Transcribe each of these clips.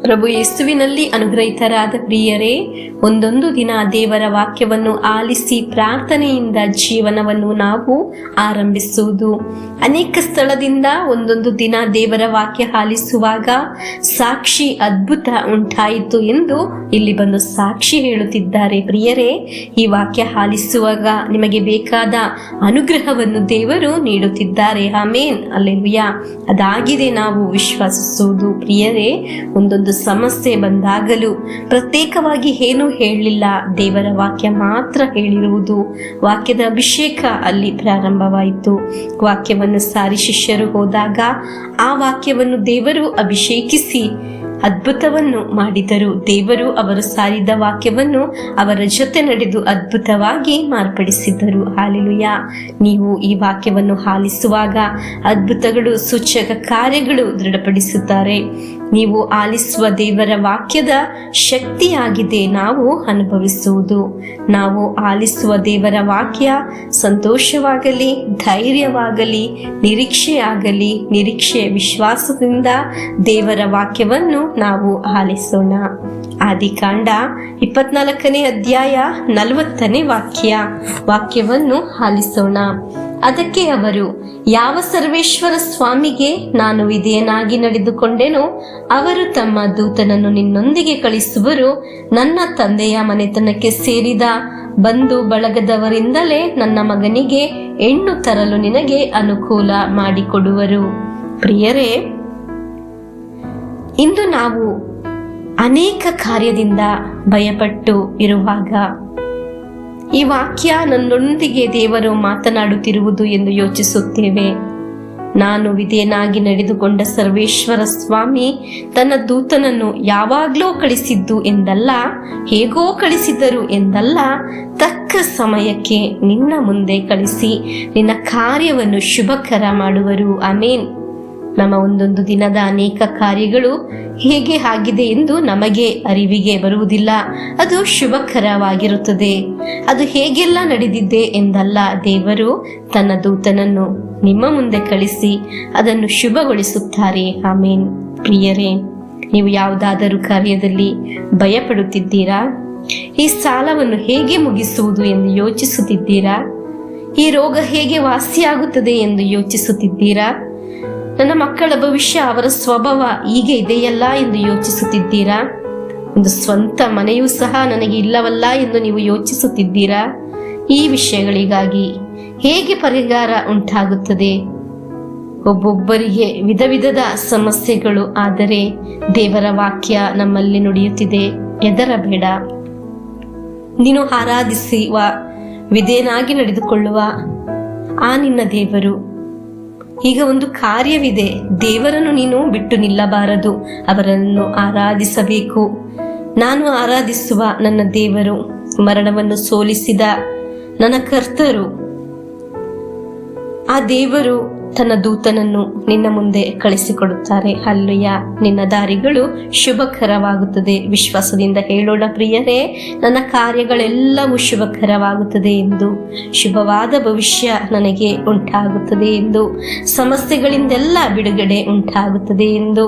ಪ್ರಭು ಯೇಸುವಿನಲ್ಲಿ ಅನುಗ್ರಹಿತರಾದ ಪ್ರಿಯರೇ, ಒಂದೊಂದು ದಿನ ದೇವರ ವಾಕ್ಯವನ್ನು ಆಲಿಸಿ ಪ್ರಾರ್ಥನೆಯಿಂದ ಜೀವನವನ್ನು ನಾವು ಆರಂಭಿಸುವುದು. ಅನೇಕ ಸ್ಥಳದಿಂದ ಒಂದೊಂದು ದಿನ ದೇವರ ವಾಕ್ಯ ಆಲಿಸುವಾಗ ಸಾಕ್ಷಿ ಅದ್ಭುತ ಉಂಟಾಯಿತು ಎಂದು ಇಲ್ಲಿ ಬಂದು ಸಾಕ್ಷಿ ಹೇಳುತ್ತಿದ್ದಾರೆ. ಪ್ರಿಯರೇ, ಈ ವಾಕ್ಯ ಆಲಿಸುವಾಗ ನಿಮಗೆ ಬೇಕಾದ ಅನುಗ್ರಹವನ್ನು ದೇವರು ನೀಡುತ್ತಿದ್ದಾರೆ. ಆಮೇನ್, ಹಲ್ಲೆಲೂಯಾ. ಅದಾಗಿದೆ ನಾವು ವಿಶ್ವಾಸಿಸುವುದು. ಪ್ರಿಯರೇ, ಒಂದೊಂದು ಸಮಸ್ಯೆ ಬಂದಾಗಲೂ ಪ್ರತ್ಯೇಕವಾಗಿ ಏನೂ ಹೇಳಲಿಲ್ಲ, ದೇವರ ವಾಕ್ಯ ಮಾತ್ರ ಹೇಳಿರುವುದು. ವಾಕ್ಯದ ಅಭಿಷೇಕ ಅಲ್ಲಿ ಪ್ರಾರಂಭವಾಯಿತು. ವಾಕ್ಯವನ್ನು ಸಾರಿ ಶಿಷ್ಯರು ಹೋದಾಗ ಆ ವಾಕ್ಯವನ್ನು ದೇವರು ಅಭಿಷೇಕಿಸಿ ಅದ್ಭುತವನ್ನು ಮಾಡಿದರು. ದೇವರು ಅವರು ಸಾರಿದ ವಾಕ್ಯವನ್ನು ಅವರ ಜೊತೆ ನಡೆದು ಅದ್ಭುತವಾಗಿ ಮಾರ್ಪಡಿಸಿದರು. ಹಲ್ಲೆಲೂಯಾ. ನೀವು ಈ ವಾಕ್ಯವನ್ನು ಆಲಿಸುವಾಗ ಅದ್ಭುತಗಳು, ಸೂಚಕ ಕಾರ್ಯಗಳು ದೃಢಪಡಿಸುತ್ತಾರೆ. ನೀವು ಆಲಿಸುವ ದೇವರ ವಾಕ್ಯದ ಶಕ್ತಿಯಾಗಿದೆ ನಾವು ಅನುಭವಿಸುವುದು. ನಾವು ಆಲಿಸುವ ದೇವರ ವಾಕ್ಯ ಸಂತೋಷವಾಗಲಿ, ಧೈರ್ಯವಾಗಲಿ, ನಿರೀಕ್ಷೆಯಾಗಲಿ, ನಿರೀಕ್ಷೆಯ ವಿಶ್ವಾಸದಿಂದ ದೇವರ ವಾಕ್ಯವನ್ನು ನಾವು ಆಲಿಸೋಣ. ಆದಿಕಾಂಡ 24ನೇ ಅಧ್ಯಾಯ 40ನೇ ವಾಕ್ಯವನ್ನು ಆಲಿಸೋಣ. ಅದಕ್ಕೆ ಅವರು, ಯಾವ ಸರ್ವೇಶ್ವರ ಸ್ವಾಮಿಗೆ ನಾನು ವಿಧೇಯನಾಗಿ ನಡೆದುಕೊಂಡೆನೋ ಅವರು ತಮ್ಮ ದೂತನನ್ನು ನಿನ್ನೊಂದಿಗೆ ಕಳಿಸುವರು. ನನ್ನ ತಂದೆಯ ಮನೆತನಕ್ಕೆ ಸೇರಿದ ಬಂಧು ಬಳಗದವರಿಂದಲೇ ನನ್ನ ಮಗನಿಗೆ ಹೆಣ್ಣು ತರಲು ನಿನಗೆ ಅನುಕೂಲ ಮಾಡಿಕೊಡುವರು. ಪ್ರಿಯರೇ, ಇಂದು ನಾವು ಅನೇಕ ಕಾರ್ಯದಿಂದ ಭಯಪಟ್ಟು ಇರುವಾಗ ಈ ವಾಕ್ಯ ನನ್ನೊಂದಿಗೆ ದೇವರು ಮಾತನಾಡುತ್ತಿರುವುದು ಎಂದು ಯೋಚಿಸುತ್ತೇವೆ. ನಾನು ವಿಧೇಯನಾಗಿ ನಡೆದುಕೊಂಡ ಸರ್ವೇಶ್ವರ ಸ್ವಾಮಿ ತನ್ನ ದೂತನನ್ನು ಯಾವಾಗಲೂ ಕಳಿಸಿದ್ದು ಎಂದಲ್ಲ, ಹೇಗೋ ಕಳಿಸಿದರು ಎಂದಲ್ಲ, ತಕ್ಕ ಸಮಯಕ್ಕೆ ನಿನ್ನ ಮುಂದೆ ಕಳಿಸಿ ನಿನ್ನ ಕಾರ್ಯವನ್ನು ಶುಭಕರ ಮಾಡುವರು. ಆಮೇನ್. ನಮ್ಮ ಒಂದೊಂದು ದಿನದ ಅನೇಕ ಕಾರ್ಯಗಳು ಹೇಗೆ ಆಗಿದೆ ಎಂದು ನಮಗೆ ಅರಿವಿಗೆ ಬರುವುದಿಲ್ಲ. ಅದು ಶುಭಕರವಾಗಿರುತ್ತದೆ. ಅದು ಹೇಗೆಲ್ಲ ನಡೆದಿದೆ ಎಂದಲ್ಲ, ದೇವರು ತನ್ನ ದೂತನನ್ನು ನಿಮ್ಮ ಮುಂದೆ ಕಳಿಸಿ ಅದನ್ನು ಶುಭಗೊಳಿಸುತ್ತಾರೆ. ಆಮೇನ್. ಪ್ರಿಯರೇ, ನೀವು ಯಾವುದಾದರೂ ಕಾರ್ಯದಲ್ಲಿ ಭಯಪಡುತ್ತಿದ್ದೀರಾ? ಈ ಸಾಲವನ್ನು ಹೇಗೆ ಮುಗಿಸುವುದು ಎಂದು ಯೋಚಿಸುತ್ತಿದ್ದೀರಾ? ಈ ರೋಗ ಹೇಗೆ ವಾಸಿಯಾಗುತ್ತದೆ ಎಂದು ಯೋಚಿಸುತ್ತಿದ್ದೀರಾ? ನನ್ನ ಮಕ್ಕಳ ಭವಿಷ್ಯ, ಅವರ ಸ್ವಭಾವ ಹೀಗೆ ಇದೆಯಲ್ಲ ಎಂದು ಯೋಚಿಸುತ್ತಿದ್ದೀರಾ? ಒಂದು ಸ್ವಂತ ಮನೆಯೂ ಸಹ ನನಗೆ ಇಲ್ಲವಲ್ಲ ಎಂದು ನೀವು ಯೋಚಿಸುತ್ತಿದ್ದೀರಾ? ಈ ವಿಷಯಗಳಿಗಾಗಿ ಹೇಗೆ ಪರಿಹಾರ ಉಂಟಾಗುತ್ತದೆ? ಒಬ್ಬೊಬ್ಬರಿಗೆ ವಿಧ ವಿಧದ ಸಮಸ್ಯೆಗಳು. ಆದರೆ ದೇವರ ವಾಕ್ಯ ನಮ್ಮಲ್ಲಿ ನುಡಿಯುತ್ತಿದೆ, ಹೆದರಬೇಡ. ನೀನು ಆರಾಧಿಸುವ, ವಿಧೇಯನಾಗಿ ನಡೆದುಕೊಳ್ಳುವ ಆ ನಿನ್ನ ದೇವರು. ಈಗ ಒಂದು ಕಾರ್ಯವಿದೆ. ದೇವರನ್ನು ನೀನು ಬಿಟ್ಟು ನಿಲ್ಲಬಾರದು, ಅವರನ್ನು ಆರಾಧಿಸಬೇಕು. ನಾನು ಆರಾಧಿಸುವ ನನ್ನ ದೇವರು, ಮರಣವನ್ನು ಸೋಲಿಸಿದ ನನ್ನ ಕರ್ತರು, ಆ ದೇವರು ತನ್ನ ದೂತನನ್ನು ನಿನ್ನ ಮುಂದೆ ಕಳಿಸಿಕೊಡುತ್ತಾರೆ. ಹಲ್ಲೆಲೂಯಾ. ನಿನ್ನ ದಾರಿಗಳು ಶುಭಕರವಾಗುತ್ತದೆ. ವಿಶ್ವಾಸದಿಂದ ಹೇಳೋಣ ಪ್ರಿಯರೇ, ನನ್ನ ಕಾರ್ಯಗಳೆಲ್ಲವೂ ಶುಭಕರವಾಗುತ್ತದೆ ಎಂದು, ಶುಭವಾದ ಭವಿಷ್ಯ ನನಗೆ ಉಂಟಾಗುತ್ತದೆ ಎಂದು, ಸಮಸ್ಯೆಗಳಿಂದೆಲ್ಲ ಬಿಡುಗಡೆ ಉಂಟಾಗುತ್ತದೆ ಎಂದು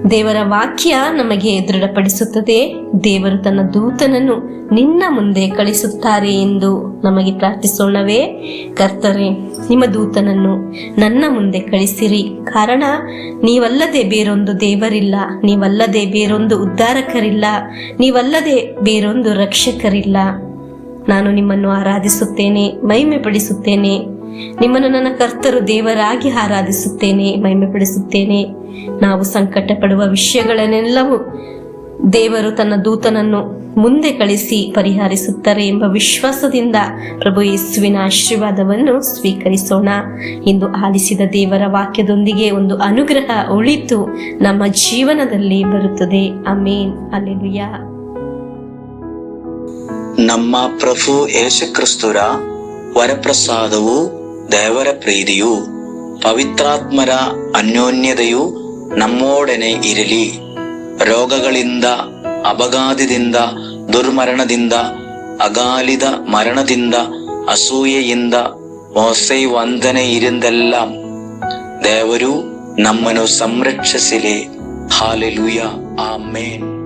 ದೇವರ ವಾಕ್ಯ ನಮಗೆ ದೃಢಪಡಿಸುತ್ತದೆ. ದೇವರು ತನ್ನ ದೂತನನ್ನು ನಿನ್ನ ಮುಂದೆ ಕಳಿಸುತ್ತಾರೆ ಎಂದು ನಮಗೆ ಪ್ರಾರ್ಥಿಸೋಣವೇ? ಕರ್ತರೇ, ನಿಮ್ಮ ದೂತನನ್ನು ನನ್ನ ಮುಂದೆ ಕಳಿಸಿರಿ. ಕಾರಣ ನೀವಲ್ಲದೆ ಬೇರೊಂದು ದೇವರಿಲ್ಲ, ನೀವಲ್ಲದೆ ಬೇರೊಂದು ಉದ್ಧಾರಕರಿಲ್ಲ, ನೀವಲ್ಲದೆ ಬೇರೊಂದು ರಕ್ಷಕರಿಲ್ಲ. ನಾನು ನಿಮ್ಮನ್ನು ಆರಾಧಿಸುತ್ತೇನೆ, ಮಹಿಮೆ ಪಡಿಸುತ್ತೇನೆ. ನಿಮ್ಮನ್ನು ನನ್ನ ಕರ್ತರು ದೇವರಾಗಿ ಆರಾಧಿಸುತ್ತೇನೆ, ಮಹಿಮೆ ಪಡಿಸುತ್ತೇನೆ. ನಾವು ಸಂಕಟ ಪಡುವ ವಿಷಯಗಳನ್ನೆಲ್ಲವೂ ದೇವರು ತನ್ನ ದೂತನನ್ನು ಮುಂದೆ ಕಳಿಸಿ ಪರಿಹರಿಸುತ್ತಾರೆ ಎಂಬ ವಿಶ್ವಾಸದಿಂದ ಪ್ರಭು ಯೇಸುವಿನ ಆಶೀರ್ವಾದವನ್ನು ಸ್ವೀಕರಿಸೋಣ. ಇಂದು ಆಲಿಸಿದ ದೇವರ ವಾಕ್ಯದೊಂದಿಗೆ ಒಂದು ಅನುಗ್ರಹ ಉಳಿತು ನಮ್ಮ ಜೀವನದಲ್ಲಿ ಬರುತ್ತದೆ. ಆಮೇನ್. ಹಲ್ಲೆಲೂಯಾ. ನಮ್ಮ ಪ್ರಭು ಯೇಸುಕ್ರಿಸ್ತರ ವರಪ್ರಸಾದವು, ದೇವರ ಪ್ರೀತಿಯು, ಪವಿತ್ರಾತ್ಮರ ಅನ್ಯೋನ್ಯತೆಯು ನಮ್ಮೊಡನೆ ಇರಲಿ. ರೋಗಗಳಿಂದ, ಅಪಘಾತದಿಂದ, ದುರ್ಮರಣದಿಂದ, ಅಗಾಲಿದ ಮರಣದಿಂದ, ಅಸೂಯೆಯಿಂದ, ಮೋಸೆ ವಂದನೆಯಿಂದೆಲ್ಲ ದೇವರು ನಮ್ಮನ್ನು ಸಂರಕ್ಷಿಸಲಿ. ಹಾಲೆಲೂಯಾ. ಆಮೇನ್.